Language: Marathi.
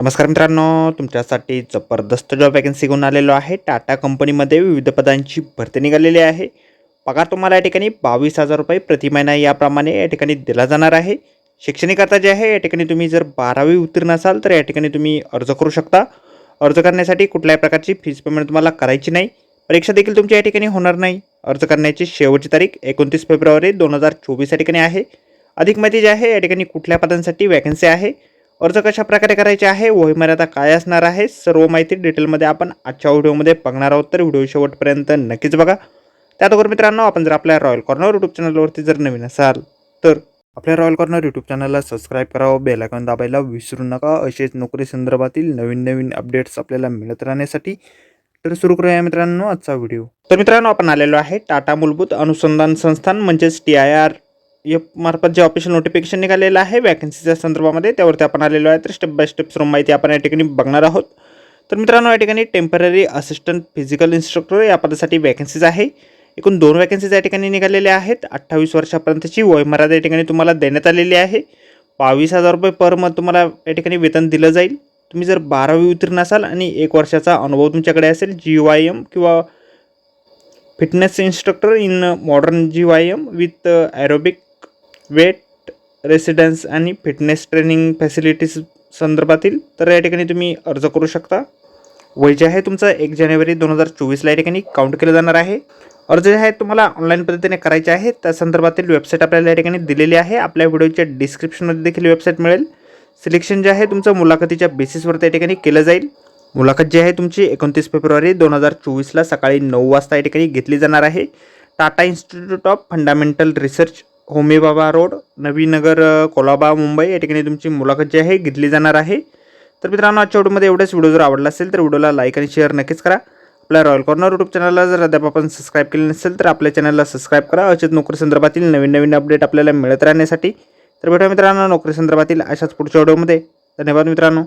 नमस्कार मित्रांनो, तुमच्यासाठी जबरदस्त जॉब वॅकन्सी घेऊन आलेलो आहे. टाटा कंपनीमध्ये विविध पदांची भरती निघालेली आहे. पगार तुम्हाला या ठिकाणी 22,000 रुपये प्रति महिना याप्रमाणे या ठिकाणी दिला जाणार आहे. शैक्षणिक अर्थ जे आहे या ठिकाणी तुम्ही जर 12वी उत्तीर्ण असाल तर या ठिकाणी तुम्ही अर्ज करू शकता. अर्ज करण्यासाठी कुठल्याही प्रकारची फीस पेमेंट तुम्हाला करायची नाही. परीक्षा देखील तुमची या ठिकाणी होणार नाही. अर्ज करण्याची शेवटची तारीख 29 फेब्रुवारी 2024 या ठिकाणी आहे. अधिक माहिती जी आहे या ठिकाणी कुठल्या पदांसाठी वॅकन्सी आहे, अर्ज कशा प्रकारे करायचे आहे, वयोमर्यादा काय असणार आहे, सर्व माहिती डिटेलमध्ये आपण आजच्या व्हिडिओमध्ये बघणार आहोत. तर व्हिडिओ शेवटपर्यंत नक्कीच बघा. त्याचबरोबर मित्रांनो, आपण जर आपल्या रॉयल कॉर्नर यूट्यूब चॅनलवरती जर नवीन असाल तर आपल्या रॉयल कॉर्नर यूट्यूब चॅनलला सबस्क्राईब करावं, बेल आयकॉन दाबायला विसरू नका. असेच नोकरी संदर्भातील नवीन नवीन अपडेट्स आपल्याला मिळत राहण्यासाठी. तर सुरू करूया मित्रांनो आजचा व्हिडिओ. तर मित्रांनो, आपण आलेलो आहे टाटा मूलभूत अनुसंधान संस्थान म्हणजेच TIR मार्फत जे ऑफिशियल नोटिफिकेशन निघालेलं आहे वॅकन्सीच्या संदर्भामध्ये, त्यावरती आपण आलेलो आहे. तर स्टेप बाय स्टेप सर्व माहिती आपण या ठिकाणी बघणार आहोत. तर मित्रांनो, या ठिकाणी टेम्पररी असिस्टंट फिजिकल इन्स्ट्रक्टर या पदासाठी वॅकन्सीज आहे. एकूण 2 वॅकन्सीज या ठिकाणी निघालेल्या आहेत. 28 वर्षापर्यंतची वयोमर्यादा या ठिकाणी तुम्हाला देण्यात आलेली आहे. 22,000 रुपये पर मंथ तुम्हाला या ठिकाणी वेतन दिलं जाईल. तुम्ही जर 12वी उत्तीर्ण असाल आणि 1 वर्षाचा अनुभव तुमच्याकडे असेल, GYM किंवा fitness instructor in modern GYM with aerobic weight residence आणि फिटनेस ट्रेनिंग फॅसिलिटीज संदर्भातील, तर या ठिकाणी तुम्ही अर्ज करू शकता. वय जे आहे तुमचं 1 जानेवारी 2024 या ठिकाणी काउंट केलं जाणार आहे. अर्ज जे आहे तुम्हाला ऑनलाईन पद्धतीने करायचे आहेत. त्या संदर्भातील वेबसाईट आपल्याला या ठिकाणी दिलेली आहे. आपल्या व्हिडिओच्या डिस्क्रिप्शनमध्ये देखील वेबसाईट मिळेल. सिलेक्शन जे आहे तुमचं मुलाखतीच्या बेसिसवर या ठिकाणी केलं जाईल. मुलाखत जी आहे तुमची 29 फेब्रुवारी 2024 सकाळी 9 वाजता या ठिकाणी घेतली जाणार आहे. Tata institute of fundamental research, Homi बाबा रोड, नवीनगर, कोलाबा, मुंबई या ठिकाणी तुमची मुलाखत जी आहे घेतली जाणार आहे. तर मित्रांनो, आजच्या व्हिडिओमध्ये एवढंच. व्हिडिओ जर आवडला असेल तर व्हिडिओला लाईक आणि शेअर नक्कीच करा. आपल्या रॉयल कॉर्नर यूट्यूब चॅनलला जर अद्याप आपण सबस्क्राईब केले नसेल तर आपल्या चॅनलला सबस्क्राईब करा. अशाच नोकरी संदर्भातील नवीन नवीन अपडेट आपल्याला मिळत राहण्यासाठी. तर भेटूया मित्रांनो नोकरी संदर्भातील अशाच पुढच्या व्हिडिओमध्ये. धन्यवाद मित्रांनो.